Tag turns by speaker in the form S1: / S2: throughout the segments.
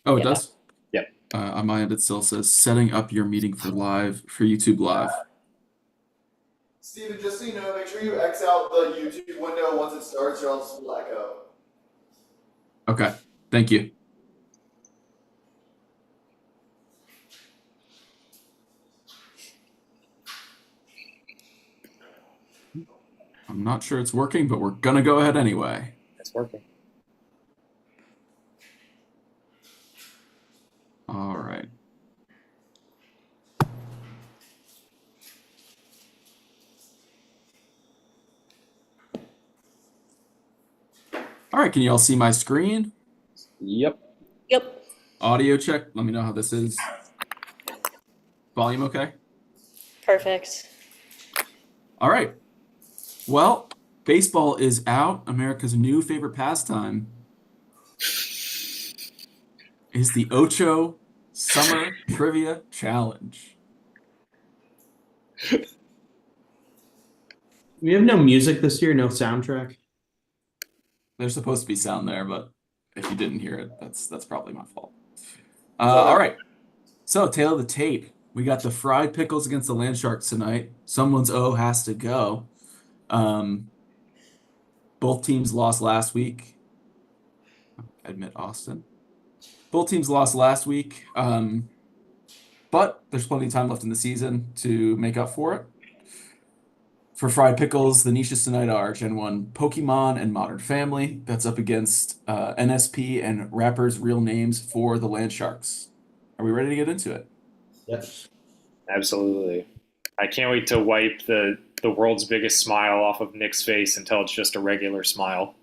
S1: Oh, it
S2: Yeah.
S1: does?
S3: Yep.
S1: On my end, it still says setting up your meeting for YouTube Live.
S4: Steven, just so you know, make sure you X out the YouTube window once it starts, or else we'll echo.
S1: Okay, thank you. I'm not sure it's working, but we're gonna go ahead anyway.
S3: It's working.
S1: All right. All right, can you all see my screen?
S3: Yep.
S2: Yep.
S1: Audio check. Let me know how this is. Volume okay?
S2: Perfect.
S1: All right. Well, baseball is out. America's new favorite pastime is the Ocho Summer Trivia Challenge.
S5: We have no music this year, no soundtrack.
S1: There's supposed to be sound there, but if you didn't hear it, that's probably my fault. All right. So, tail of the tape. We got the fried pickles against the land sharks tonight. Someone's O has to go. Both teams lost last week. Admit Austin. Both teams lost last week, but there's plenty of time left in the season to make up for it. For fried pickles, the niches tonight are Gen 1 Pokemon and Modern Family. That's up against NSP and rappers' real names for the land sharks. Are we ready to get into it?
S5: Yes.
S3: Absolutely. I can't wait to wipe the world's biggest smile off of Nick's face until it's just a regular smile.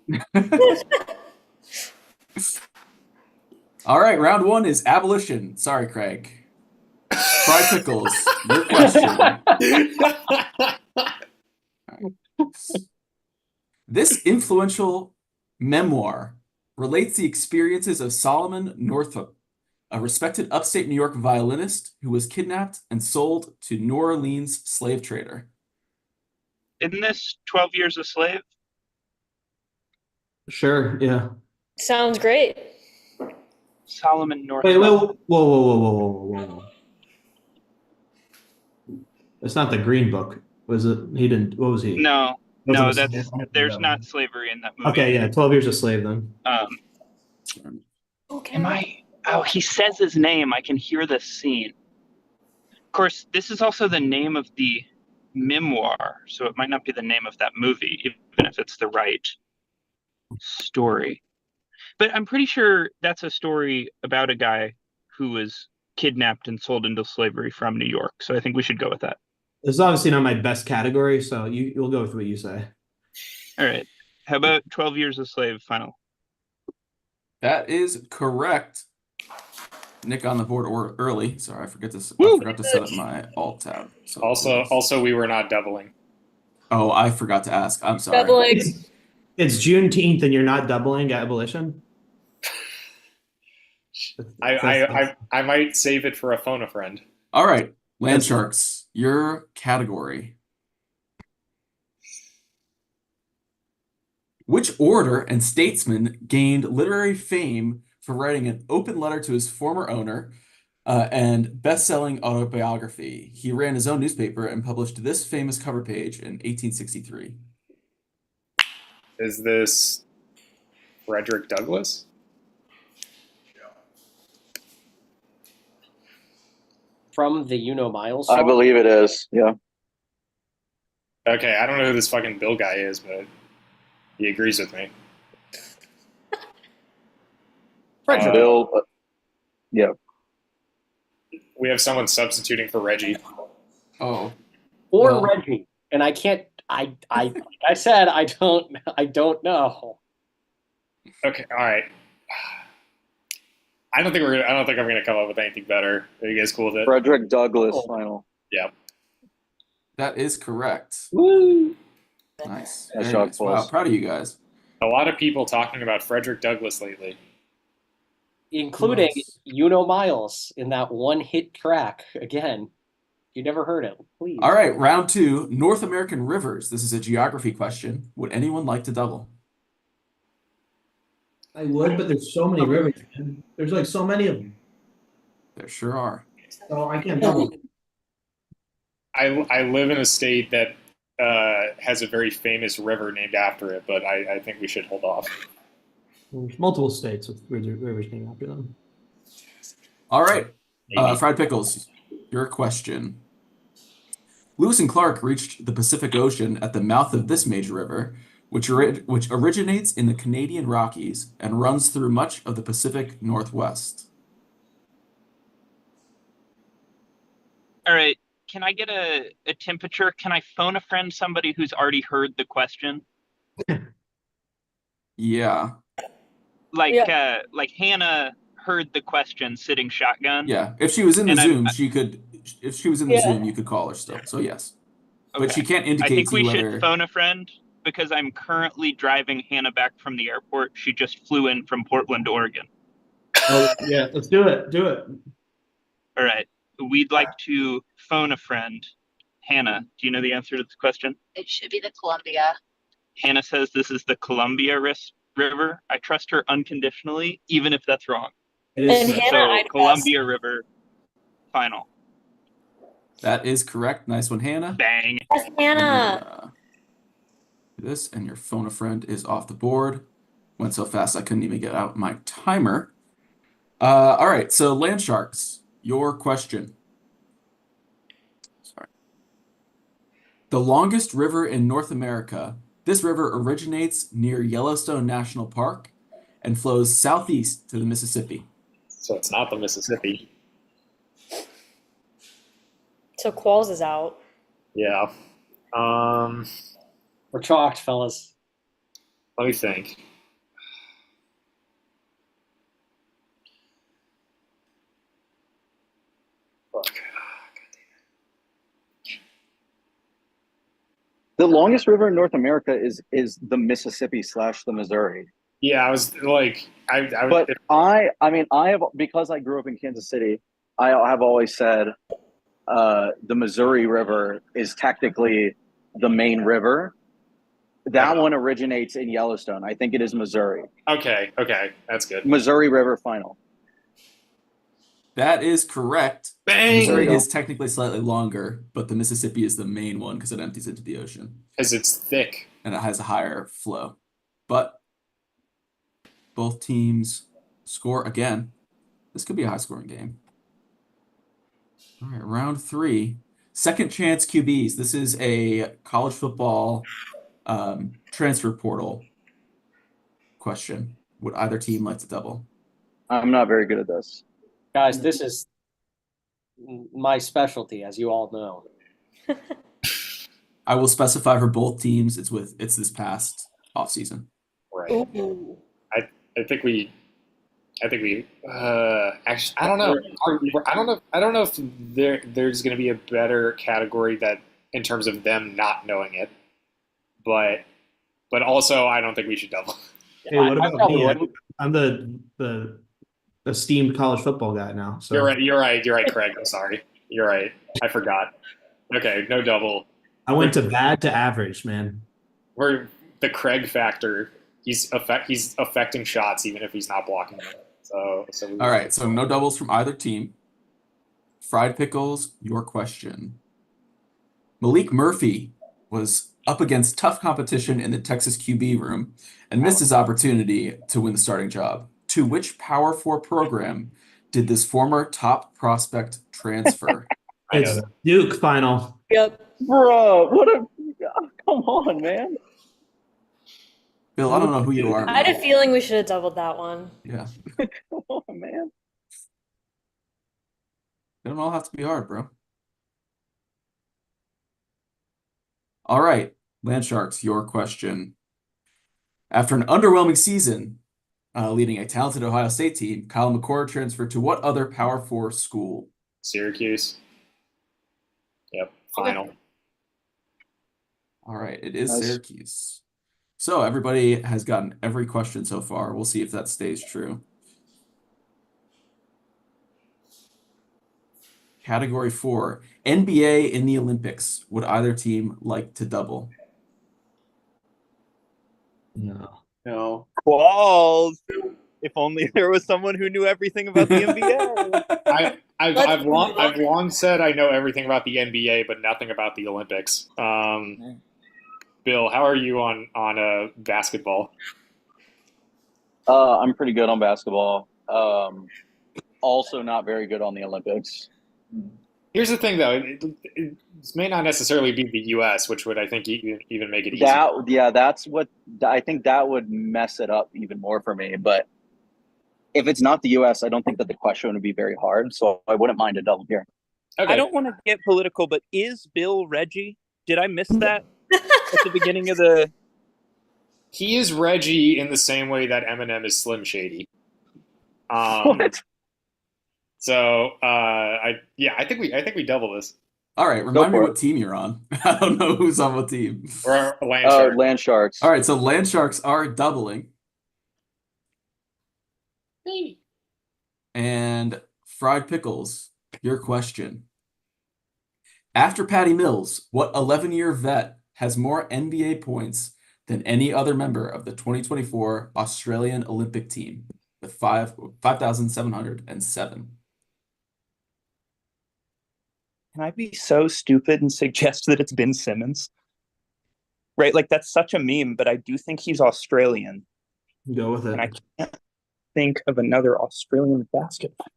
S1: All right, round one is abolition. Sorry, Craig. Fried pickles, your question. This influential memoir relates the experiences of Solomon Northup, a respected upstate New York violinist who was kidnapped and sold to New Orleans slave trader.
S6: Isn't this 12 Years a Slave?
S5: Sure, yeah.
S2: Sounds great.
S6: Solomon
S5: Wait,
S6: Northup.
S5: whoa. It's not the Green Book. Was it? He didn't. What was he?
S6: No,
S5: Wasn't
S6: no,
S5: a slave?
S6: there's not slavery in that movie.
S5: Okay, yeah, 12 Years a Slave then.
S2: Okay.
S6: Oh, he says his name. I can hear this scene. Of course, this is also the name of the memoir, so it might not be the name of that movie, even if it's the right story. But I'm pretty sure that's a story about a guy who was kidnapped and sold into slavery from New York. So I think we should go with that.
S5: This is obviously not my best category, so you'll go with what you say.
S6: All right. How about 12 Years a Slave final?
S1: That is correct. Nick on the board early. Sorry, I forgot to set up my alt tab. So
S3: Also, we were not doubling.
S1: Oh, I forgot to ask. I'm sorry.
S2: Doubling.
S5: It's Juneteenth and you're not doubling abolition?
S3: I might save it for a phone a friend.
S1: All right, land sharks, your category. Which orator and statesman gained literary fame for writing an open letter to his former owner and best-selling autobiography? He ran his own newspaper and published this famous cover page in 1863.
S3: Is this Frederick Douglass?
S2: From the Miles
S7: I
S2: song?
S7: believe it is. Yeah.
S3: Okay, I don't know who this fucking Bill guy is, but he agrees with me.
S2: Frederick.
S7: Bill. Yeah.
S3: We have someone substituting for Reggie.
S1: Oh.
S2: Or
S1: Well-
S2: Reggie. And I can't I said I don't know.
S3: Okay, all right. I don't think I'm gonna come up with anything better. Are you guys cool with it?
S7: Frederick Douglass final.
S3: Yeah.
S1: That is correct.
S2: Woo!
S1: Nice.
S7: Yeah,
S1: Very
S7: shock
S1: nice. Wow,
S7: balls.
S1: proud of you guys.
S3: A lot of people talking about Frederick Douglass lately.
S2: Including
S1: Nice.
S2: Miles in that one hit track. Again, you never heard it. Please.
S1: All right, round two, North American rivers. This is a geography question. Would anyone like to double?
S5: I would, but there's so many rivers, man. There's like so many of them.
S1: There sure are.
S5: So I can't double.
S3: I live in a state that has a very famous river named after it, but I think we should hold off.
S5: There's multiple states with rivers named after them.
S1: All right.
S3: Maybe.
S1: Fried Pickles, your question. Lewis and Clark reached the Pacific Ocean at the mouth of this major river, which originates in the Canadian Rockies and runs through much of the Pacific Northwest.
S6: All right. Can I get a temperature? Can I phone a friend somebody who's already heard the question?
S1: Yeah.
S6: Like
S8: Yeah.
S6: like Hannah heard the question sitting shotgun.
S1: Yeah. If she was in the
S6: And
S1: Zoom, she could. If she was in the
S8: Yeah.
S1: Zoom, you could call her still. So yes, but
S6: Okay.
S1: she can't
S6: I
S1: indicate
S6: think
S1: to you
S6: we
S1: whether.
S6: should phone a friend because I'm currently driving Hannah back from the airport. She just flew in from Portland, Oregon.
S5: Oh yeah, let's do it. Do it.
S6: All right. We'd like to phone a friend. Hannah, do you know the answer to this question?
S9: It should be the Columbia.
S6: Hannah says this is the Columbia River. I trust her unconditionally, even if that's wrong.
S5: It is.
S8: And Hannah,
S6: So
S8: I trust.
S6: Columbia River, final.
S1: That is correct. Nice one, Hannah.
S6: Bang.
S8: Yes, Hannah.
S1: This and your phone a friend is off the board. Went so fast I couldn't even get out my timer. All right, so Land Sharks, your question. Sorry. The longest river in North America. This river originates near Yellowstone National Park and flows southeast to the Mississippi.
S3: So it's not the Mississippi.
S8: So Qualls is out.
S3: Yeah.
S2: We're chalked, fellas.
S3: Let me think. Fuck.
S7: The longest river in North America is the Mississippi / the Missouri.
S3: Yeah, I was like,
S7: But I mean, I have, because I grew up in Kansas City, I have always said the Missouri River is technically the main river. That one originates in Yellowstone. I think it is Missouri.
S3: okay, that's good.
S7: Missouri River final.
S1: That is correct.
S3: Bang!
S1: Missouri
S7: There you
S1: is technically slightly longer, but the Mississippi is the main one because it empties into the ocean
S3: Because it's thick.
S1: and it has a higher flow. But both teams score again. This could be a high-scoring game. All right, round 3. Second chance QBs. This is a college football transfer portal question. Would either team like to double?
S7: I'm not very good at this.
S2: Guys, this is my specialty, as you all know.
S1: I will specify for both teams. It's this past offseason.
S3: Right.
S8: Ooh.
S3: I think we actually, I don't know. I don't know if there's going to be a better category that in terms of them not knowing it, but also I don't think we should double.
S5: Hey, what
S2: I
S5: about
S2: probably
S5: me?
S2: wouldn't.
S5: I'm the esteemed college football guy now. So
S3: You're right, Craig. I'm sorry. You're right. I forgot. Okay, no double.
S5: I went to bad to average, man.
S3: We're the Craig factor. He's affecting shots even if he's not blocking them. So
S1: All right, so no doubles from either team. Fried Pickles, your question. Malik Murphy was up against tough competition in the Texas QB room and missed his opportunity to win the starting job. To which Power 4 program did this former top prospect transfer?
S3: I know
S5: It's
S3: that.
S5: Duke final.
S8: Yep.
S7: Bro, come on, man.
S1: Bill, I don't know who you are.
S8: I had a feeling we should have doubled that one.
S1: Yeah,
S7: Come on, man.
S1: they don't all have to be hard, bro. All right, Land Sharks, your question. After an underwhelming season leading a talented Ohio State team, Kyle McCord transferred to what other Power 4 school?
S3: Syracuse. Yep. Final.
S1: All right, it is
S7: Nice.
S1: Syracuse. So everybody has gotten every question so far. We'll see if that stays true. Category 4, NBA in the Olympics. Would either team like to double?
S5: No.
S2: No.
S6: Qualls. If only there was someone who knew everything about the NBA.
S3: I've long said I know everything about the NBA, but nothing about the Olympics. Bill, how are you on basketball?
S7: I'm pretty good on basketball. Also not very good on the Olympics.
S3: Here's the thing, though. It may not necessarily be the U.S., which would, I think, even make it easier.
S7: That's what I think that would mess it up even more for me. But if it's not the U.S., I don't think that the question would be very hard. So I wouldn't mind a double here.
S3: Okay.
S6: I don't want to get political, but is Bill Reggie? Did I miss that at the beginning of the?
S3: He is Reggie in the same way that Eminem is Slim Shady.
S7: What?
S3: So I think we double this.
S1: All right, remind me
S7: for
S1: what
S7: it.
S1: team you're on. I don't know who's on what team.
S3: Or Land Shark.
S7: Land Sharks.
S1: All right, so Land Sharks are doubling.
S3: Maybe.
S1: And Fried Pickles, your question. After Patty Mills, what 11-year vet has more NBA points than any other member of the 2024 Australian Olympic team with 5,707?
S6: Can I be so stupid and suggest that it's Ben Simmons? Right, like that's such a meme, but I do think he's Australian,
S5: Go with
S6: and I
S5: it.
S6: can't think of another Australian basketball.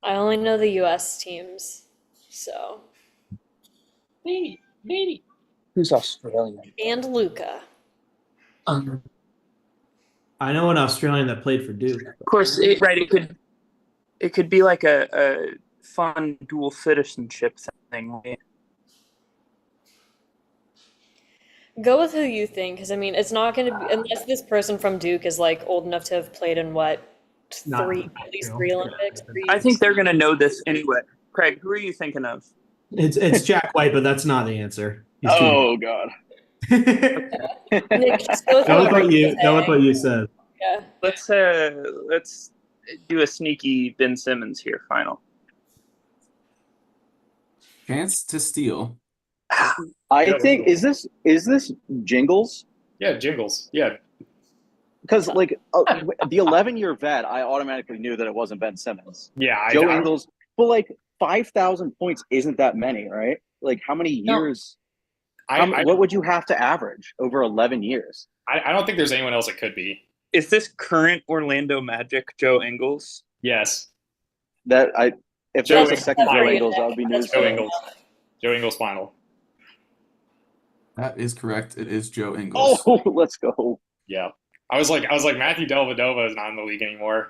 S8: I only know the US teams, so.
S3: Maybe.
S6: Who's Australian?
S8: And Luca.
S6: Of
S5: I know an Australian that played for Duke.
S6: course, it could be like a fun dual citizenship thing. Right?
S8: Go with who you think, because I mean, it's not going to be, unless this person from Duke is like old enough to have played in what,
S5: Not-
S8: at least three Olympics?
S6: I think they're gonna know this anyway. Craig, who are you thinking of?
S5: It's Jack White, but that's not the answer. He's too
S7: Oh God.
S5: young.
S8: Nick, just go with
S5: Go with what you
S8: say.
S5: go with what you said.
S8: Yeah.
S6: Let's do a sneaky Ben Simmons here. Final.
S1: Chance to steal.
S7: I think is this Jingles?
S3: Yeah, Jingles. Yeah.
S7: Because like the 11-year vet, I automatically knew that it wasn't Ben Simmons.
S3: Yeah.
S7: Joe Ingles, but like 5,000 points isn't that many, right? Like how many years? What would you have to average over 11 years?
S3: I don't think there's anyone else it could be.
S6: Is this current Orlando Magic Joe Ingles?
S3: Yes.
S7: If there was a second Joe
S3: Ingles.
S7: Ingles, that would be news.
S3: Joe Ingles. Joe Ingles final.
S1: That is correct. It is Joe Ingles.
S7: Oh, let's go.
S3: Yeah. I was like Matthew Dellavedova is not in the league anymore.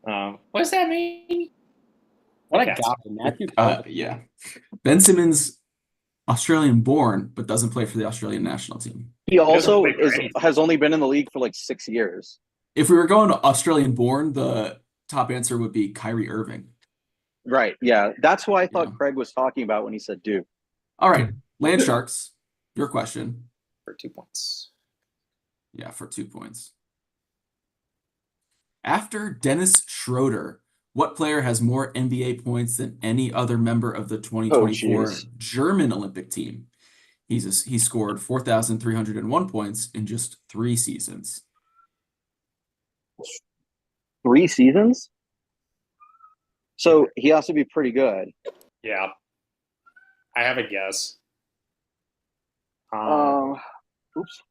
S3: What does that mean?
S2: What
S3: Okay.
S2: a guy, Matthew.
S1: Yeah. Ben Simmons, Australian born, but doesn't play for the Australian national team.
S7: He also
S3: play for anything.
S7: has only been in the league for like 6 years.
S1: If we were going to Australian born, the top answer would be Kyrie Irving.
S7: Right. Yeah. That's who I thought
S1: Yeah.
S7: Craig was talking about when he said Duke.
S1: All right. Land Sharks, your question.
S3: For 2 points.
S1: Yeah, for 2 points. After Dennis Schroeder, what player has more NBA points than any other member of the 2024
S7: jeez.
S1: German Olympic team? He scored 4,301 points in just 3 seasons.
S7: 3 seasons? So he has to be pretty good.
S3: Yeah. I have a guess.
S7: Oops.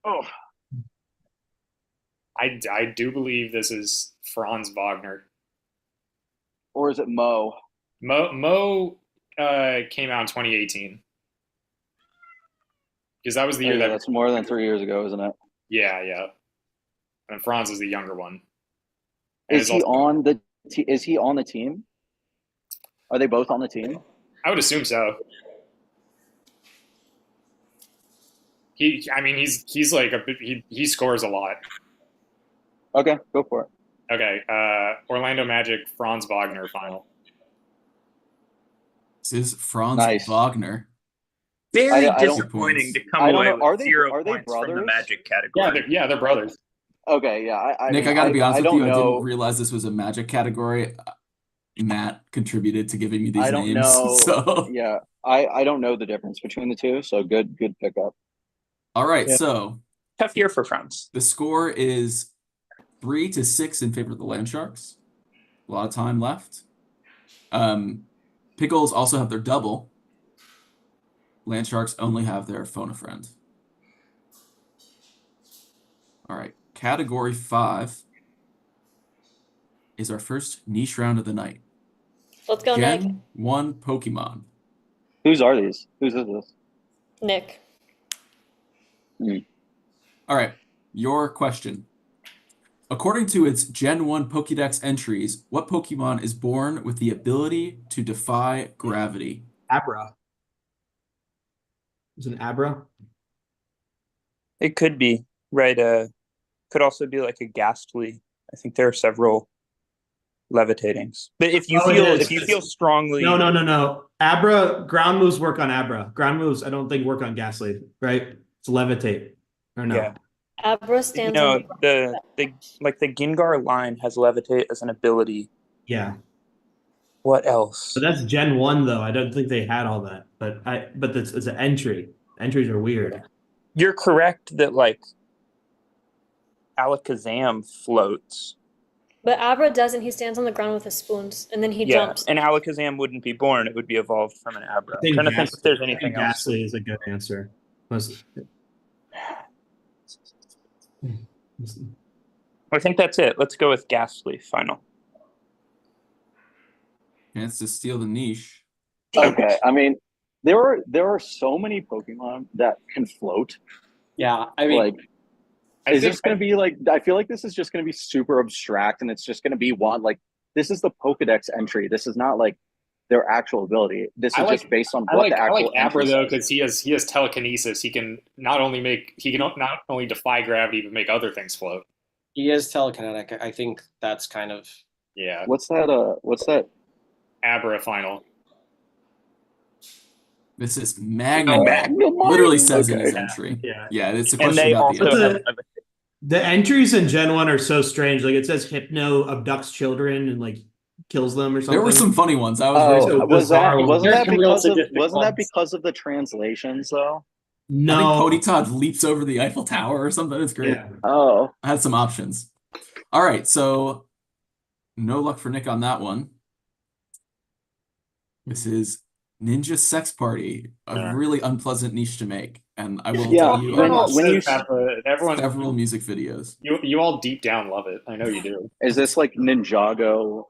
S7: Oh,
S3: I do believe this is Franz Wagner.
S7: or is it Mo?
S3: Mo came out in 2018. Because that was the year that
S7: that's more than 3 years ago, isn't it?
S3: yeah. And Franz is the younger one. And
S7: Is
S3: it's
S7: he
S3: also-
S7: on the is he on the team? Are they both on the team?
S3: I would assume so. He's like he scores a lot.
S7: Okay, go for it.
S3: Okay, Orlando Magic, Franz Wagner final.
S1: This is Franz
S7: Nice.
S1: Wagner.
S6: Very
S7: I don't-
S6: disappointing to
S7: I
S6: come
S7: don't
S6: away
S7: know.
S6: with
S7: Are they
S6: 0
S7: brothers?
S6: points from the Magic category.
S3: They're brothers.
S7: Okay, yeah.
S1: Nick, I got to be honest with
S7: don't
S1: you. I
S7: know.
S1: didn't realize this was a Magic category. Matt contributed to giving me these
S7: I don't
S1: names.
S7: know.
S1: So,
S7: Yeah, I don't know the difference between the two. So good pickup.
S1: all right.
S6: Yeah.
S1: So,
S6: Tough year for France.
S1: The score is 3-6 in favor of the Land Sharks. A lot of time left. Pickles also have their double. Land Sharks only have their phone a friend. All right, category 5 is our first niche round of the night.
S8: Let's go, Nick.
S1: Gen 1 Pokemon.
S7: Whose are these? Whose is this?
S8: Nick.
S1: All right, your question. According to its Gen 1 Pokédex entries, what Pokemon is born with the ability to defy gravity?
S5: Abra. Is it an Abra?
S6: It could be, right? Could also be like a Ghastly. I think there are several levitatings. But if you feel strongly,
S5: No. Abra, ground moves work on Abra. Ground moves, I don't think work on Ghastly, right? It's levitate, or no?
S6: Yeah.
S8: Abra stands
S6: No,
S8: on
S6: the Gengar line has levitate as an ability.
S5: Yeah.
S6: What else?
S5: But that's Gen 1 though. I don't think they had all that. But it's an entry. Entries are weird.
S6: You're correct that like Alakazam floats.
S8: But Abra doesn't. He stands on the ground with his spoons, and then he jumps.
S6: And Alakazam wouldn't be born. It would be evolved from an Abra.
S5: I think
S6: I'm trying to think if there's anything else.
S5: Ghastly is a good answer.
S6: I think that's it. Let's go with Ghastly final.
S1: Chance to steal the niche.
S7: Okay, I mean, there are so many Pokemon that can float.
S2: Yeah, I mean,
S7: Like, is this going to be like? I feel like this is just going to be super abstract, and it's just going to be one like this is the Pokedex entry. This is not like their actual ability. This is just based on what the actual.
S3: I like Abra
S7: entry
S3: though
S7: says.
S3: because he has telekinesis. He can not only defy gravity but make other things float.
S2: he is telekinetic. I think that's kind of
S3: Yeah,
S7: What's that? What's that?
S3: Abra final.
S1: This is Magnemite.
S7: Magnemite?
S1: Literally says in
S7: Okay.
S1: his entry.
S5: Yeah.
S1: Yeah, it's a
S6: And
S1: question
S6: they
S1: about
S6: also
S1: the
S6: have
S5: The entries in Gen 1 are so strange. Like it says Hypno abducts children and like kills them or something.
S1: There were some funny ones. I was very
S5: so
S7: Oh, was that
S5: bizarre.
S7: wasn't that
S2: There's some real
S7: because of
S2: sadistic
S7: wasn't that
S2: ones.
S7: because of the translations though?
S5: No.
S1: I think Ponyta leaps over the Eiffel Tower or something. It's great.
S5: Yeah.
S7: Oh,
S1: I had some options. All right, so no luck for Nick on that one. This is Ninja Sex Party, a really unpleasant niche to make, and I will
S7: Yeah,
S1: tell you
S7: when you
S3: everyone,
S1: several music videos.
S3: you all deep down love it. I know you do.
S7: is this like Ninjago?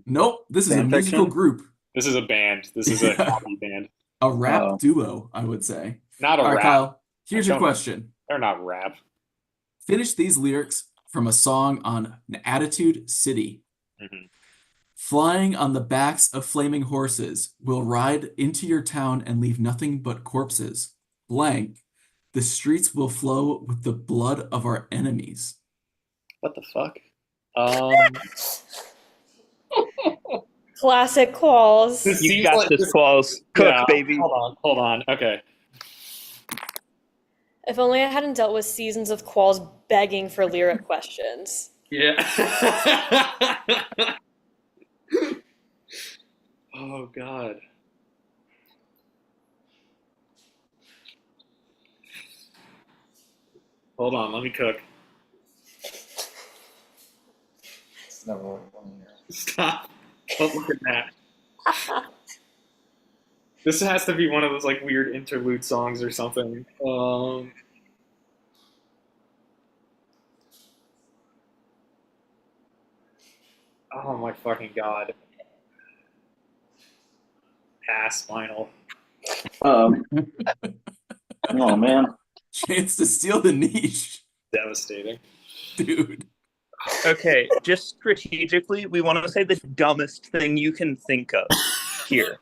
S1: Nope, this is a
S7: Fan
S1: musical
S7: fiction?
S1: group,
S3: This is a band. This is a comedy band.
S1: a rap
S7: Oh.
S1: duo, I would say.
S3: Not a
S1: All right,
S3: rap.
S1: Kyle, here's your
S3: Show me.
S1: question.
S3: They're not rap.
S1: Finish these lyrics from a song on Attitude City.
S3: Mhm.
S1: Flying on the backs of flaming horses, we'll ride into your town and leave nothing but corpses. Blank. The streets will flow with the blood of our enemies.
S3: What the fuck?
S8: Classic calls.
S3: This
S6: You
S3: seems
S6: got
S3: like
S6: this, Claus. Cook,
S3: yeah,
S6: baby.
S3: Hold on. Okay.
S8: If only I hadn't dealt with seasons of Qualls begging for lyric questions.
S3: Yeah. Oh God. Hold on, let me cook. Stop. Don't look at that. This has to be one of those like weird interlude songs or something. Oh my fucking God. Pass, final.
S7: Oh man.
S1: Chance to steal the niche,
S3: Devastating.
S1: dude.
S6: Okay, just strategically, we want to say the dumbest thing you can think of here.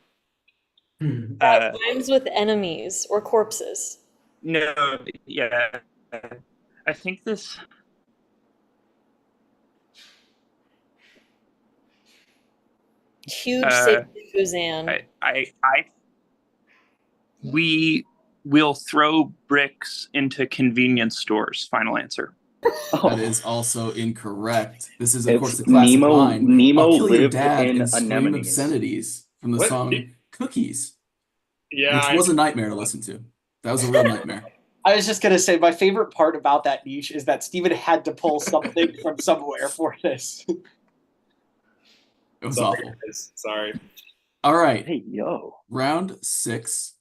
S8: That rhymes with enemies or corpses.
S6: No, yeah. I think this.
S8: Huge safety Fuzan.
S6: We will throw bricks into convenience stores. Final answer.
S1: That is also incorrect. This is, of course,
S7: It's
S1: the classic line.
S7: Nemo
S1: I'll kill your
S7: lived
S1: dad
S7: in
S1: and scream
S7: anemones.
S1: obscenities from the
S3: What?
S1: song Cookies,
S3: Yeah.
S1: which was a nightmare to listen to. That was a real nightmare.
S2: I was just gonna say my favorite part about that niche is that Steven had to pull something from somewhere for this.
S1: It was
S3: Sorry,
S1: awful.
S3: guys. Sorry.
S1: All right.
S7: Hey, yo.
S1: Round 6.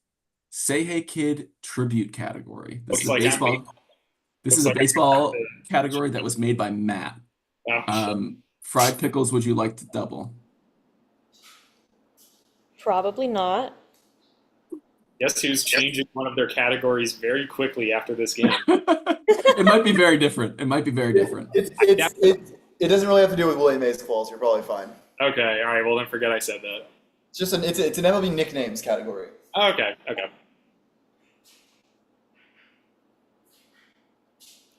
S1: Say Hey Kid tribute category. This
S3: Looks
S1: is a
S3: like
S1: baseball. This
S3: looks
S1: is a
S3: like I'm
S1: baseball
S3: gonna have
S1: category that was made by Matt. Fried pickles, would you like to double?
S8: Probably not.
S3: Guess who's changing one of their categories very quickly after this game?
S1: It might be very different. It might be very different.
S4: It doesn't really have to do with Willie Mays Qualls. You're probably fine.
S3: Okay, all right. Well, then forget I said that.
S4: It's just it's an MLB nicknames category.
S3: Okay.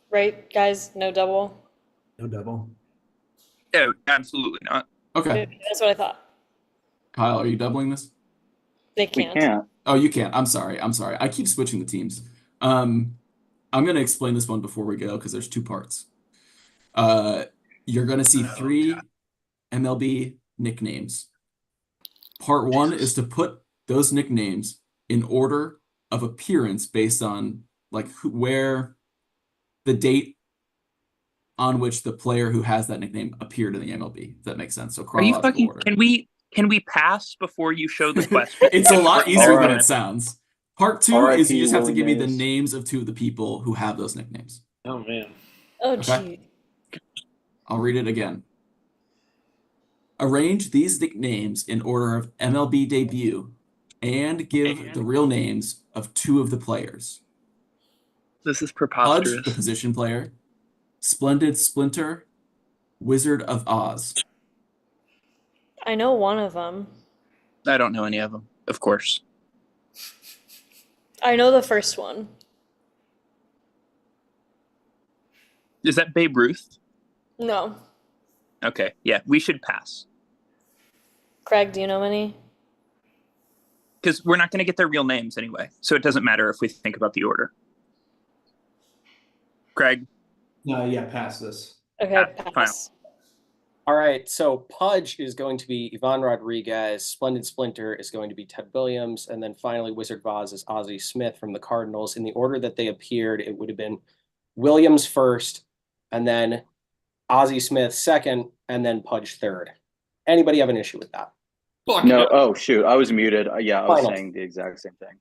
S8: Right, guys? No double.
S5: No double.
S6: No, absolutely not.
S1: Okay.
S8: That's what I thought.
S1: Kyle, are you doubling this?
S8: They
S7: We
S8: can't.
S7: can't.
S1: Oh, you can't. I'm sorry. I keep switching the teams. I'm going to explain this one before we go because there's 2 parts. You're going to see 3 MLB nicknames. Part 1 is to put those nicknames in order of appearance based on where the date on which the player who has that nickname appeared in the MLB. If that makes sense. So
S6: Are you
S1: chronological
S6: fucking?
S1: order.
S6: Can we pass before you show the question?
S1: It's a lot easier than
S7: Alright.
S1: it sounds. Part 2
S7: R.I.P.
S1: is you just have to
S7: Willie
S1: give me the
S7: Mays.
S1: names of 2 of the people who have those nicknames.
S3: Oh man.
S8: Oh,
S1: Okay.
S8: gee.
S1: I'll read it again. Arrange these nicknames in order of MLB debut and give the real names of 2 of the players.
S6: This is
S1: Pudge,
S6: preposterous.
S1: the position player. Splendid Splinter. Wizard of Oz.
S8: I know one of them.
S6: I don't know any of them, of course.
S8: I know the first one.
S6: Is that Babe Ruth?
S8: No.
S6: Okay, yeah, we should pass.
S8: Craig, do you know any?
S6: Because we're not going to get their real names anyway, so it doesn't matter if we think about the order. Craig?
S5: Yeah, pass this.
S8: Okay,
S6: Fine.
S8: pass.
S2: All right, so Pudge is going to be Ivan Rodriguez. Splendid Splinter is going to be Ted Williams. And then finally, Wizard of Oz is Ozzie Smith from the Cardinals. In the order that they appeared, it would have been Williams first, and then Ozzie Smith second, and then Pudge third. Anybody have an issue with that?
S3: Fuck
S7: No. Oh, shoot. I was muted. Yeah, I was
S2: Final.
S7: saying the exact same thing.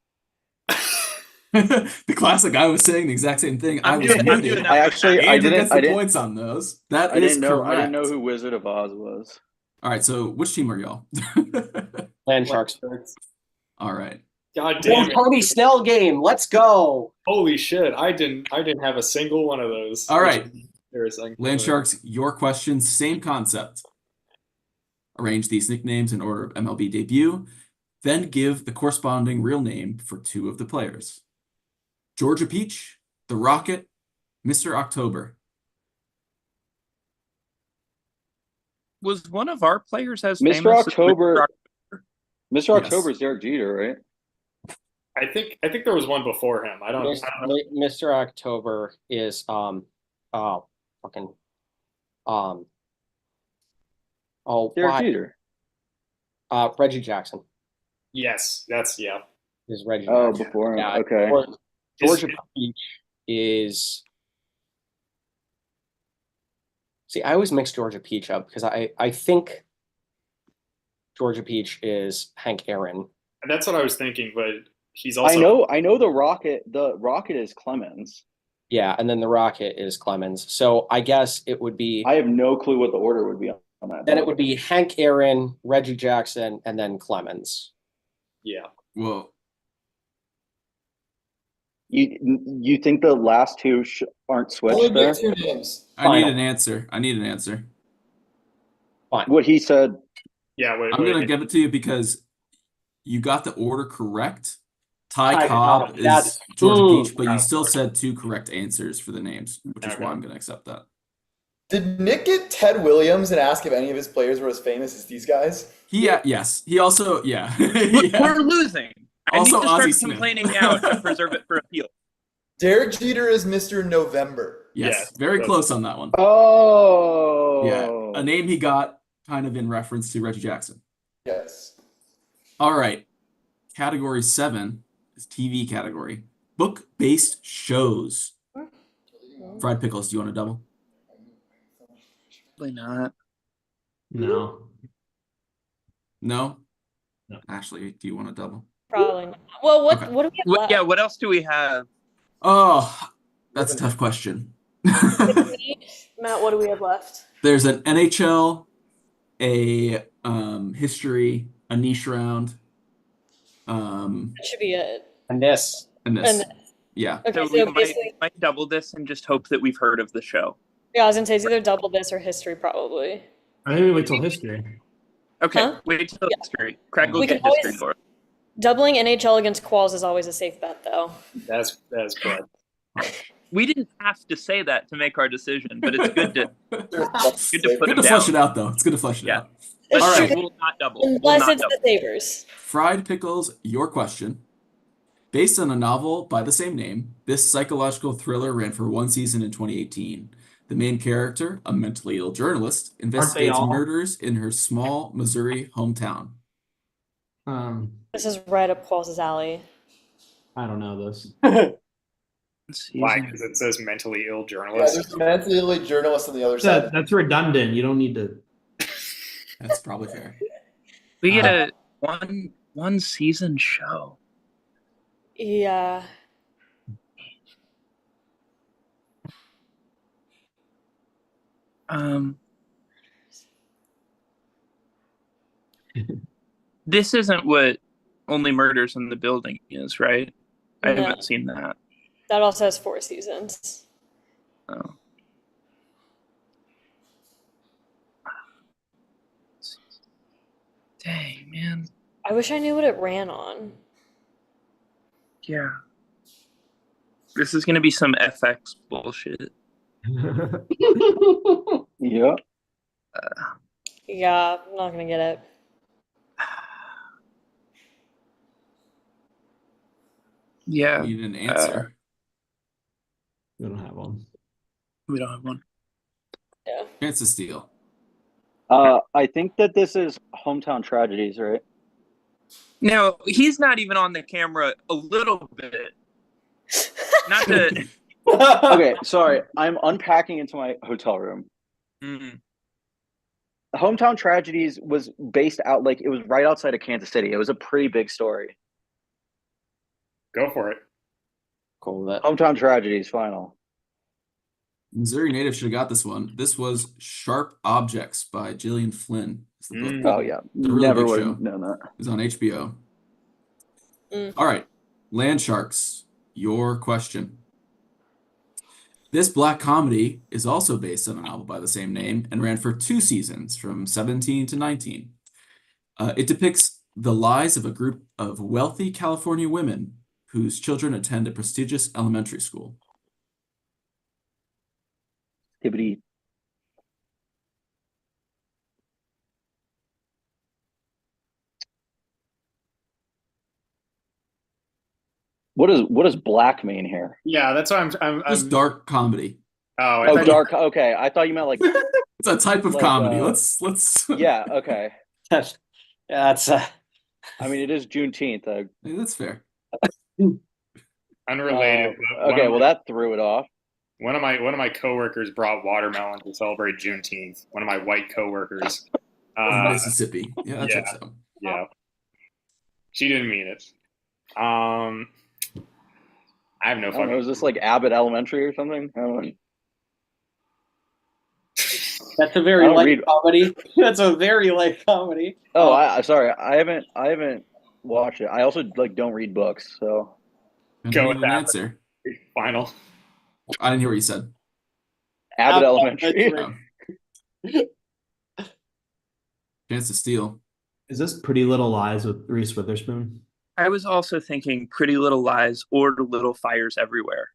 S1: The classic. I was saying the exact same thing. I was
S6: I'm
S1: muted.
S6: doing that.
S7: I actually, I
S1: Andrew
S7: didn't,
S1: gets
S7: I
S1: the
S7: didn't,
S1: points on those. That
S7: I
S1: is
S7: didn't know,
S1: correct.
S7: I didn't know who Wizard of Oz was.
S1: All right, so which team are y'all?
S2: Land Sharks.
S1: All right.
S3: God damn it.
S2: Tony Snell game. Let's go.
S3: Holy shit. I didn't have a single one of those.
S1: All right.
S3: Embarrassing.
S1: Land Sharks, your questions, same concept. Arrange these nicknames in order of MLB debut, then give the corresponding real name for 2 of the players. Georgia Peach, the Rocket, Mr. October.
S6: Was one of our players as
S7: Mr.
S6: famous
S7: October.
S6: as
S7: Mr.
S1: Yes.
S7: October is Derek Jeter, right?
S3: I think there was one before him. I don't know.
S2: Mr. October is oh fucking oh
S7: Derek
S2: why?
S7: Jeter.
S2: Reggie Jackson
S3: Yes, that's
S2: is Reggie.
S7: Oh,
S2: Jackson.
S7: before him.
S2: Yeah,
S7: Okay.
S2: Georgia Peach is. See, I always mix Georgia Peach up because I think Georgia Peach is Hank Aaron.
S3: That's what I was thinking, but he's also
S7: I know the Rocket. The Rocket is Clemens.
S2: Yeah, and then the Rocket is Clemens. So I guess it would be.
S7: I have no clue what the order would be on that.
S2: Then it would be Hank Aaron, Reggie Jackson, and then Clemens.
S3: yeah.
S1: Well,
S7: You think the last 2 aren't
S4: Only
S7: switched there?
S4: get 2 names.
S1: I need
S2: Final.
S1: an answer. I need an answer.
S7: What he said.
S3: Yeah, wait.
S1: I'm going to give it to you because you got the order correct. Ty
S2: Ty
S1: Cobb
S2: Cobb,
S1: is
S2: that's-
S1: Georgia
S2: Ooh.
S1: Peach, but you still said 2 correct answers for the names, which is
S3: Okay.
S1: why I'm going to accept that.
S4: Did Nick get Ted Williams and ask if any of his players were as famous as these guys?
S1: Yes. He also, yeah.
S6: We're
S1: Yeah.
S6: losing. I
S1: Also
S6: need to start
S1: Ozzie Smith.
S6: complaining now to preserve it for appeal.
S4: Derek Jeter is Mr. November.
S1: Yes,
S3: Yes,
S1: very
S3: that's-
S1: close on that one.
S7: Oh.
S1: Yeah, a name he got kind of in reference to Reggie Jackson.
S4: Yes.
S1: All right. Category 7 is TV category. book-based shows. Fried Pickles, do you want to double?
S6: Probably not.
S5: No.
S1: No?
S5: No.
S1: Ashley, do you want to double?
S8: Probably not. Well, what
S1: Okay.
S8: what do we have left?
S6: Yeah, what else do we have?
S1: Oh, that's a tough question.
S8: Matt, what do we have left?
S1: There's an NHL, a history, a niche round,
S8: That should be it.
S2: And this.
S1: and this.
S8: And
S1: Yeah.
S8: okay,
S6: So
S8: so
S6: we
S8: basically,
S6: might double this and just hope that we've heard of the show.
S8: yeah, I was gonna say it's either double this or history, probably.
S5: I think we wait till history.
S6: Okay,
S8: Huh?
S6: wait till history. Craig will
S8: We
S6: get
S8: can
S6: history
S8: always-
S6: for us.
S8: Doubling NHL against Qualls is always a safe bet, though.
S3: That's correct.
S6: We didn't have to say that to make our decision, but it's good to
S4: Good
S6: put
S1: Good
S6: him
S1: to flush
S6: down.
S1: it out, though. It's good to flush it
S6: Yeah.
S1: out.
S6: But
S1: All
S6: sure,
S1: right.
S6: we'll not double. We'll
S8: Unless
S6: not
S8: it's
S6: double.
S8: the Sabres.
S1: Fried Pickles, your question. Based on a novel by the same name, this psychological thriller ran for one season in 2018. The main character, a mentally ill journalist, investigates
S5: all?
S1: murders in her small Missouri hometown.
S8: This is right up Qualls' alley.
S5: I don't know this.
S3: Why? Because it says mentally ill
S4: Yeah,
S3: journalist.
S4: there's a mentally ill journalist on the other side.
S5: That's redundant. You don't need to.
S1: That's probably fair.
S6: We get a one season show.
S8: Yeah.
S6: This isn't what Only Murders in the Building is, right? I
S8: No.
S6: haven't seen that.
S8: That also has 4 seasons.
S6: Oh. Dang, man.
S8: I wish I knew what it ran on.
S6: Yeah. This is gonna be some FX bullshit.
S7: Yeah.
S8: Yeah, I'm not gonna get it.
S6: Yeah,
S1: We need an answer.
S5: We don't have one.
S6: we don't have one.
S8: Yeah.
S1: Chance to steal.
S7: I think that this is Hometown Tragedies, right?
S6: No, he's not even on the camera a little bit. Not to.
S7: Okay, sorry. I'm unpacking into my hotel room.
S6: Mm.
S7: Hometown Tragedies was based out, like, it was right outside of Kansas City. It was a pretty big story.
S3: Go for it.
S2: Cool with that.
S7: Hometown Tragedies, final.
S1: Missouri native should have got this one. This was Sharp Objects by Gillian Flynn. It's the book.
S7: Oh, yeah.
S1: It's a really
S7: Never
S1: big
S7: would
S1: show.
S7: have known that.
S1: It's on HBO.
S8: Mm.
S1: All right. Land Sharks, your question. This black comedy is also based on a novel by the same name and ran for 2 seasons from 17 to 19. It depicts the lives of a group of wealthy California women whose children attend a prestigious elementary school.
S7: Hibbity. What does black mean here?
S3: Yeah, that's why I'm
S1: Just dark comedy.
S3: Oh, I
S7: Oh,
S3: thought
S7: dark. Okay, I thought you meant like.
S1: It's a type of
S7: Like,
S1: comedy. Let's.
S7: Yeah. Okay.
S2: Yeah, that's
S7: I mean, it is Juneteenth.
S1: That's fair.
S3: unrelated. but
S7: Okay. Well, that threw it off.
S3: one of my coworkers brought watermelon to celebrate Juneteenth. One of my white coworkers.
S1: Mississippi. Yeah, that's
S3: yeah.
S1: so.
S3: Yeah. She didn't mean it. I have no
S7: I don't
S3: fucking.
S7: know, is this like Abbott Elementary or something? I don't know.
S2: that's a
S7: I
S2: very
S7: don't
S2: light
S7: read-
S2: comedy. That's a very light comedy.
S7: Oh, sorry. I haven't watched it. I also like don't read books, so.
S3: Go
S1: Go
S3: with
S1: with
S3: that.
S1: an answer.
S3: Final.
S1: I didn't hear what you said.
S7: Abbott
S2: Abbott
S7: Elementary.
S2: Elementary.
S1: Chance to steal.
S5: Is this Pretty Little Lies with Reese Witherspoon?
S6: I was also thinking Pretty Little Lies or Little Fires Everywhere.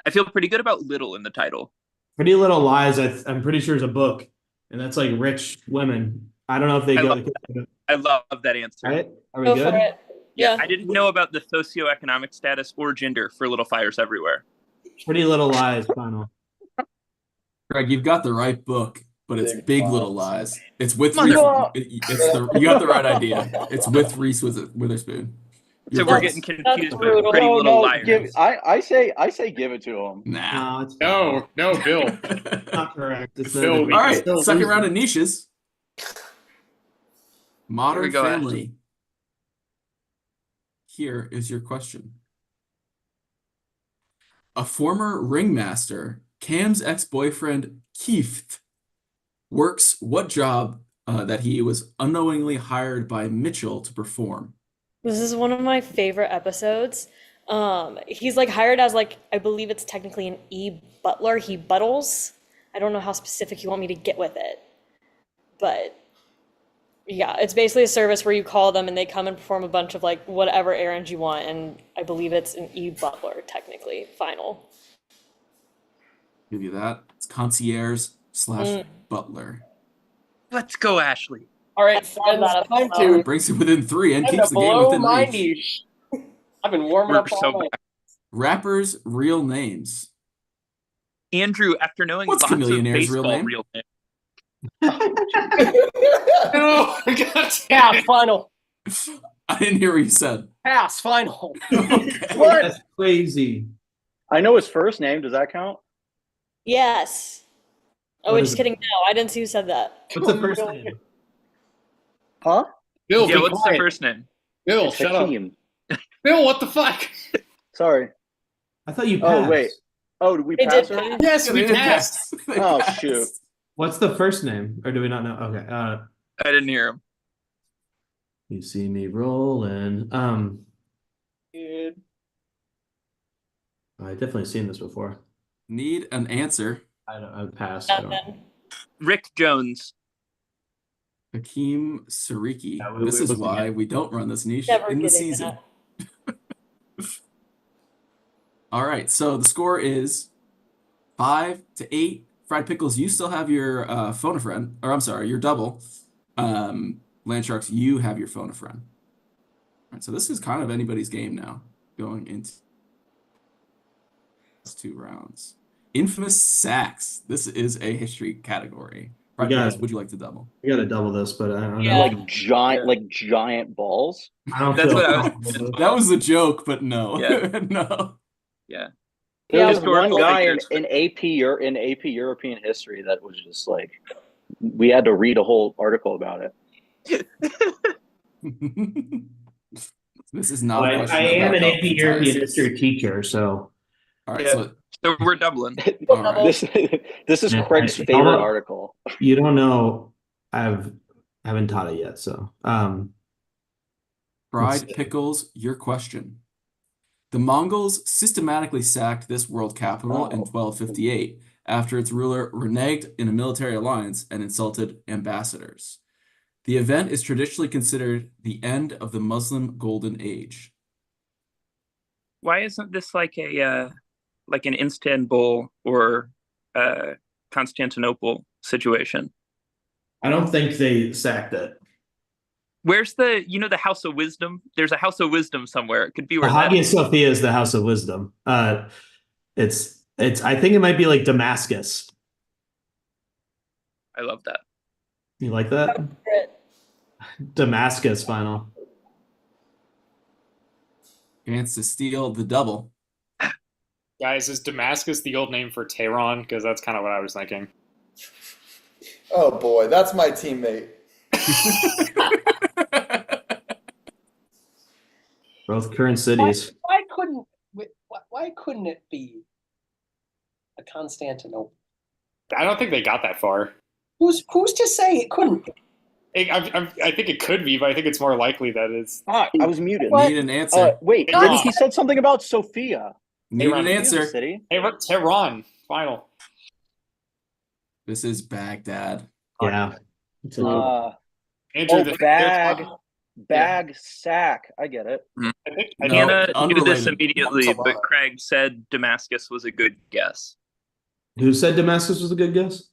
S6: I feel pretty good about little in the title.
S5: Pretty Little Lies, I'm pretty sure is a book, and that's like rich women. I don't know if they
S6: I
S5: go.
S6: love I love that answer.
S5: Right? Are we
S8: Go
S5: good?
S8: for it. Yeah.
S6: I didn't know about the socioeconomic status or gender for Little Fires Everywhere.
S5: Pretty Little Lies, final.
S1: Greg, you've got the right book, but it's
S4: Big
S1: Big
S4: Lies.
S1: Little Lies. It's with
S6: Mother-
S1: Reese. You got the right idea. It's with Reese Witherspoon.
S6: So
S1: You're
S6: we're
S1: right.
S6: getting
S8: That's
S6: confused with
S8: brutal.
S6: Pretty
S7: No,
S6: Little
S7: no,
S6: Liars.
S7: I say give it to him.
S1: Nah.
S5: No, it's
S3: No, Bill.
S5: not correct. It's
S3: Bill,
S5: no
S3: we
S1: All
S3: can
S1: right,
S3: still
S1: second
S3: lose
S1: round
S3: them.
S1: of niches. Modern
S6: go,
S1: Family. Here is your question. A former ringmaster, Cam's ex-boyfriend Keith, works what job that he was unknowingly hired by Mitchell to perform?
S8: This is one of my favorite episodes. He's like hired as like I believe it's technically an e-butler. He buttles. I don't know how specific you want me to get with it, but yeah, it's basically a service where you call them and they come and perform a bunch of like whatever errands you want, and I believe it's an e-butler technically. Final.
S1: Give you that. It's concierge slash
S8: Mm.
S1: butler.
S6: Let's go, Ashley.
S2: All right,
S8: I love
S2: friends,
S8: that
S2: time
S8: episode.
S2: to
S1: Brings you within 3 and
S2: time
S1: keeps
S2: to
S1: the game
S2: blow
S1: within
S2: my
S1: reach.
S2: niche. I've been warming
S6: We're
S2: up all
S6: so
S2: night.
S1: Rappers' real names.
S6: Andrew, after knowing
S1: What's
S6: lots of
S1: Chameleonaire's real
S6: baseball
S1: name?
S6: real name,
S3: No, God
S2: Pass,
S3: damn.
S2: final.
S1: I didn't hear what you said.
S2: Pass, final.
S1: Okay.
S7: What?
S5: That's crazy.
S7: I know his first name. Does that count?
S8: Yes. Oh,
S5: What
S8: wait,
S5: is
S8: just
S5: it?
S8: kidding. No, I didn't see who said that.
S5: What's the first name?
S7: Huh?
S3: Bill,
S6: yeah,
S3: be
S6: what's
S3: quiet.
S6: the first name?
S3: Bill,
S7: It's
S3: shut up.
S7: Hakeem.
S3: Bill, what the fuck?
S7: Sorry.
S5: I thought you
S7: Oh,
S5: passed.
S7: wait. Oh, did we
S8: They
S7: pass
S8: did
S7: already?
S8: pass.
S3: Yes,
S1: Yeah,
S3: we
S1: they did
S3: passed.
S1: pass. They
S7: Oh,
S1: passed.
S7: shoot.
S5: What's the first name? Or do we not know? Okay.
S6: I didn't hear him.
S5: You see me rolling.
S2: Dude.
S5: I definitely seen this before.
S1: Need an answer.
S5: I passed. I don't.
S8: Nothing.
S6: Rick Jones.
S1: Hakeem Sariki.
S5: Yeah,
S1: This is
S5: wasn't
S1: why
S5: getting-
S1: we don't run this niche
S8: Never
S1: in the
S8: getting
S1: season.
S8: that.
S1: All right, so the score is 5-8. Fried Pickles, you still have your phone a friend, or I'm sorry, your double. Land Sharks, you have your phone a friend. All right, so this is kind of anybody's game now, going into these 2 rounds. Infamous sacks. This is a history category. Fried
S5: got
S1: Pickles,
S5: it.
S1: would you like to double?
S5: We gotta double this, but I don't
S8: Yeah.
S5: know.
S7: Like giant balls.
S5: I don't
S6: That's
S5: feel
S6: what I was
S5: comfortable
S6: thinking.
S5: with it.
S1: That was a joke, but no.
S6: Yeah.
S1: No.
S6: Yeah.
S7: There was
S6: Historical
S7: one guy
S6: figures.
S7: in AP European history that was just like, we had to read a whole article about it.
S1: This is not a
S5: I
S1: question
S5: am
S1: about
S5: an
S1: the
S5: AP European
S1: entire
S5: history
S1: series.
S5: teacher, so
S1: All right,
S6: Yeah. So we're doubling.
S1: all right.
S7: This is
S5: Yeah,
S7: Craig's
S5: I-
S7: favorite
S5: I'll-
S7: article.
S5: you don't know. I haven't taught it yet, so
S1: Fried
S5: Let's-
S1: Pickles, your question. The Mongols systematically sacked this world capital in 1258 after its ruler reneged in a military alliance and insulted ambassadors. The event is traditionally considered the end of the Muslim Golden Age.
S6: Why isn't this like a like an Istanbul or Constantinople situation?
S5: I don't think they sacked it.
S6: Where's the the House of Wisdom? There's a House of Wisdom somewhere. It could be
S5: The
S6: where that
S5: Hagia
S6: is.
S5: Sophia is the House of Wisdom. It's. I think it might be like Damascus.
S6: I love that.
S5: You like that? Damascus final.
S1: Chance to steal the double.
S3: Guys, is Damascus the old name for Tehran? Because that's kind of what I was thinking.
S4: Oh boy, that's my teammate.
S5: Both current cities.
S2: Why couldn't it be a Constantinople?
S3: I don't think they got that far.
S2: Who's to say it couldn't be?
S3: I think it could be, but I think it's more likely that it's.
S7: I was muted.
S1: Need an answer.
S7: Wait,
S3: No.
S7: he said something about Sophia.
S1: Need an
S3: Tehran.
S1: answer.
S7: City.
S3: Hey, Tehran. Final.
S1: This is Baghdad.
S5: Yeah. It's a-
S3: Andrew,
S7: Bag sack. I get it.
S3: I think
S1: No,
S6: Hannah knew this
S1: unrelated.
S6: immediately,
S3: That's a
S6: but
S3: lot.
S6: Craig said Damascus was a good guess.
S5: Who said Damascus was a good guess?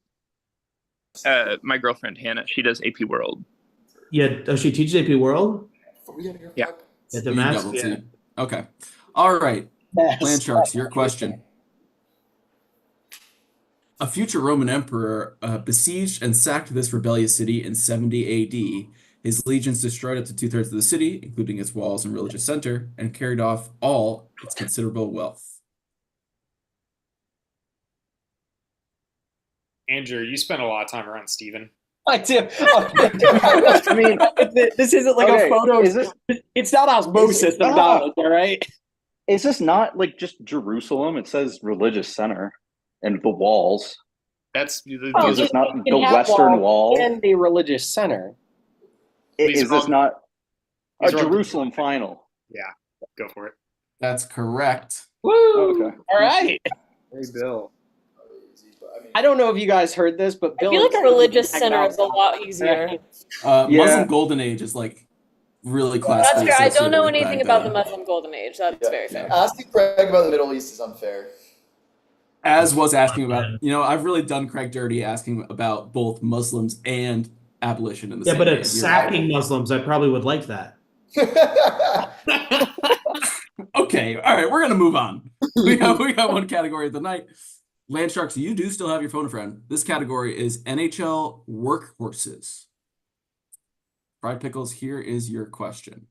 S6: My girlfriend Hannah, she does AP World.
S5: Yeah. Does she teach AP World?
S6: Yeah.
S5: Yeah,
S1: You
S5: Damascus.
S1: double
S5: Yeah.
S1: team. Okay. All right. Land Sharks, your question. A future Roman emperor besieged and sacked this rebellious city in 70 AD. His legions destroyed up to 2/3 of the city, including its walls and religious center, and carried off all its considerable wealth.
S3: Andrew, you spent a lot of time around Steven.
S2: I do.
S7: I mean,
S2: this isn't like
S7: okay,
S2: a photo.
S7: is this-
S2: It's not osmosis of knowledge, all right?
S7: Is this not like just Jerusalem? It says religious center and the walls.
S3: That's the,
S2: Well,
S7: Is this not
S2: you
S7: the
S2: can have
S7: Western
S2: walls
S7: Wall?
S2: and the religious center.
S3: These
S7: Is
S3: are
S7: this
S3: all-
S7: not a
S3: these are all-
S7: Jerusalem final?
S3: go for it.
S1: That's correct.
S2: Woo!
S7: Okay.
S2: All right.
S3: Hey, Bill.
S2: I don't know if you guys heard this, but
S8: I
S2: Bill
S8: feel like a religious
S2: Hang
S8: center
S2: out.
S8: is a lot easier.
S7: Yeah.
S1: Muslim Golden Age is like really classically
S8: That's fair. I don't
S1: associated
S8: know
S1: with
S8: anything about the Muslim Golden Age. That's very fair.
S4: Asking Craig about the Middle East is unfair.
S1: As was asking about, I've really done Craig dirty asking about both Muslims and abolition in the
S5: Yeah,
S1: same
S5: but
S1: game.
S5: it's
S1: You're right.
S5: sacking Muslims. I probably would like that.
S1: Okay, all right, we're gonna move on. We got one category of the night. Land Sharks, you do still have your phone a friend. This category is NHL workhorses. Fried Pickles, here is your question.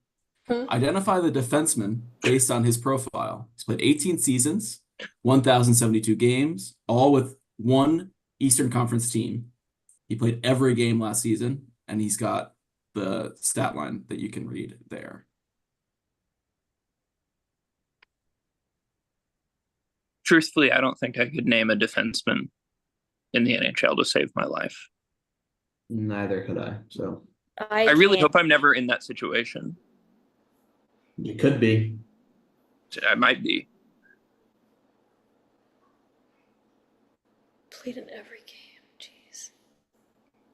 S1: Identify the defenseman based on his profile. He's played 18 seasons, 1,072 games, all with one Eastern Conference team. He played every game last season, and he's got the stat line that you can read there.
S6: Truthfully, I don't think I could name a defenseman in the NHL to save my life.
S5: Neither could I. So
S6: I really
S8: can't-
S6: hope I'm never in that situation.
S5: you could be.
S6: I might be.
S8: Played in every game. Jeez.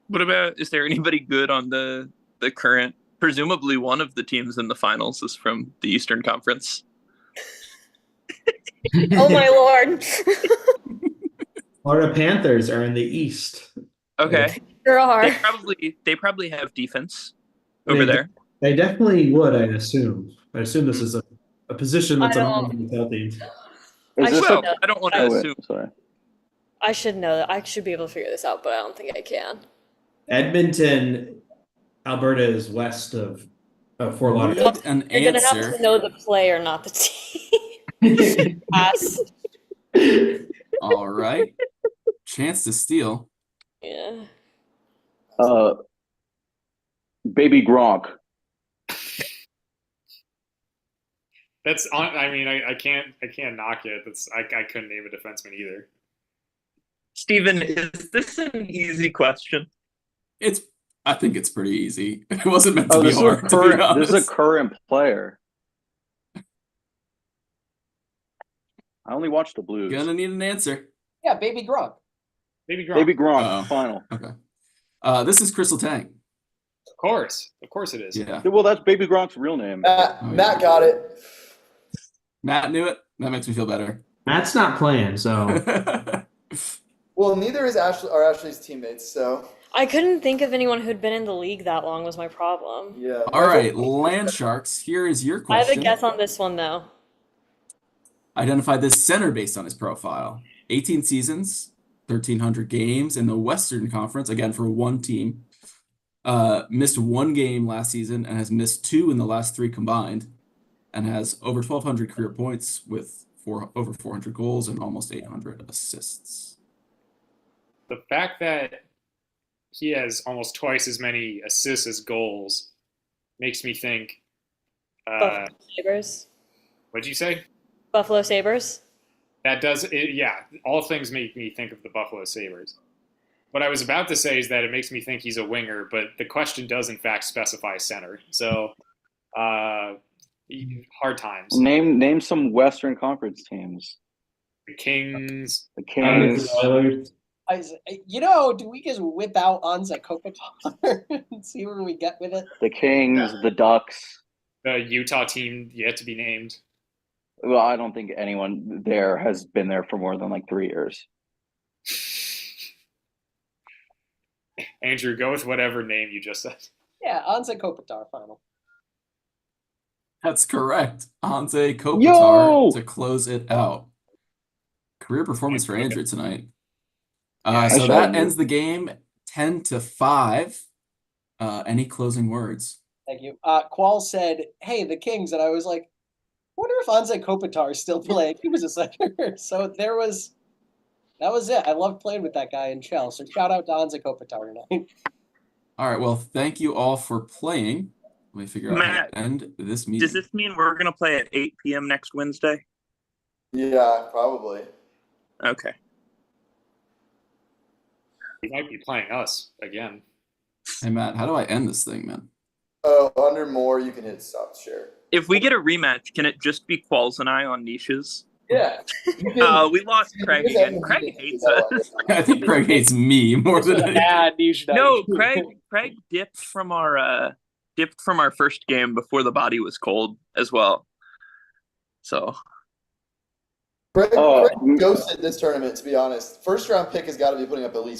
S6: What about, is there anybody good on the current? Presumably one of the teams in the finals is from the Eastern Conference.
S8: Oh my lord.
S5: Florida Panthers are in the East.
S6: Okay.
S8: Sure are.
S6: They probably have defense
S5: I
S6: over
S5: mean,
S6: there.
S5: They definitely would, I assume. I assume this is a position that's
S8: I
S5: among
S8: don't-
S5: the teams.
S7: Is
S8: I
S7: this
S8: should
S6: Well,
S8: know.
S6: I don't want to
S7: Oh, wait,
S6: assume.
S7: sorry.
S8: I should know that. I should be able to figure this out, but I don't think I can.
S5: Edmonton, Alberta is west of Fort Lauderdale.
S1: Need an
S8: You're gonna have
S1: answer.
S8: to know the player, not the team. Pass.
S1: All right. Chance to steal.
S8: Yeah.
S7: Baby Gronk.
S3: That's on. I mean, I can't knock it. I couldn't name a defenseman either.
S6: Steven, is this an easy question?
S1: I think it's pretty easy. It wasn't meant to
S7: Oh,
S1: be
S7: this is a
S1: hard, to be
S7: current. This is
S1: honest.
S7: a current player. I only watched the Blues.
S1: Gonna need an answer.
S2: Yeah, Baby Gronk.
S3: Maybe Gronk.
S7: Baby Gronk
S1: Uh-oh.
S7: final.
S1: Okay. This is Crystal Tang.
S3: Of course it is.
S1: Yeah.
S7: Well, that's Baby Gronk's real name.
S4: Matt got it.
S1: Matt knew it. That makes me feel better.
S5: Matt's not playing, so
S4: Well, neither is Ashley's teammates, so
S8: I couldn't think of anyone who'd been in the league that long was my problem.
S4: yeah.
S1: All right, Land Sharks, here is your
S8: I have
S1: question.
S8: a guess on this one though.
S1: Identify this center based on his profile. 18 seasons, 1,300 games in the Western Conference, again for one team. Missed one game last season and has missed two in the last three combined, and has over 1,200 career points with over 400 goals and almost 800 assists.
S3: The fact that he has almost twice as many assists as goals makes me think.
S8: Buffalo Sabres.
S3: What'd you say?
S8: Buffalo Sabres.
S3: That does it, yeah. All things make me think of the Buffalo Sabres. What I was about to say is that it makes me think he's a winger, but the question does in fact specify center. So, hard times.
S7: Name some Western Conference teams.
S3: The Kings.
S7: The Kings.
S2: Do we just whip out Anza Kopitar and see where we get with it?
S7: The Kings. The Ducks.
S3: The Utah team yet to be named.
S7: Well, I don't think anyone there has been there for more than like 3 years.
S3: Andrew, go with whatever name you just said.
S2: Yeah, Anza Kopitar final.
S1: That's correct. Anze Kopitar
S7: Yo!
S1: to close it out. Career performance for Andrew tonight.
S3: Yeah,
S1: So
S7: I
S1: that
S7: showed
S1: ends the game 10-5. Any closing words?
S2: Thank you. Qual said, "Hey, the Kings," and I was like, "Wonder if Anze Kopitar is still playing." He was a center, so that was it. I loved playing with that guy in Shell. So shout out to Anze Kopitar tonight.
S1: All right. Well, thank you all for playing. Let me figure out how
S6: Matt,
S1: to end this meeting.
S6: Does this mean we're going to play at 8 p.m. next Wednesday?
S4: Yeah, probably.
S6: Okay.
S3: He might be playing us again.
S1: Hey, Matt, how do I end this thing, man?
S4: Oh, under more, you can hit stop share.
S6: If we get a rematch, can it just be Qualls and I on niches?
S4: Yeah.
S6: We lost Craig again. Craig hates us.
S1: I think Craig hates me more than anything.
S2: Bad niche night.
S6: No, Craig dipped from our first game before the body was cold as well. So
S4: Craig
S7: Oh.
S4: ghosted this tournament, to be honest. First round pick has got to be putting up at least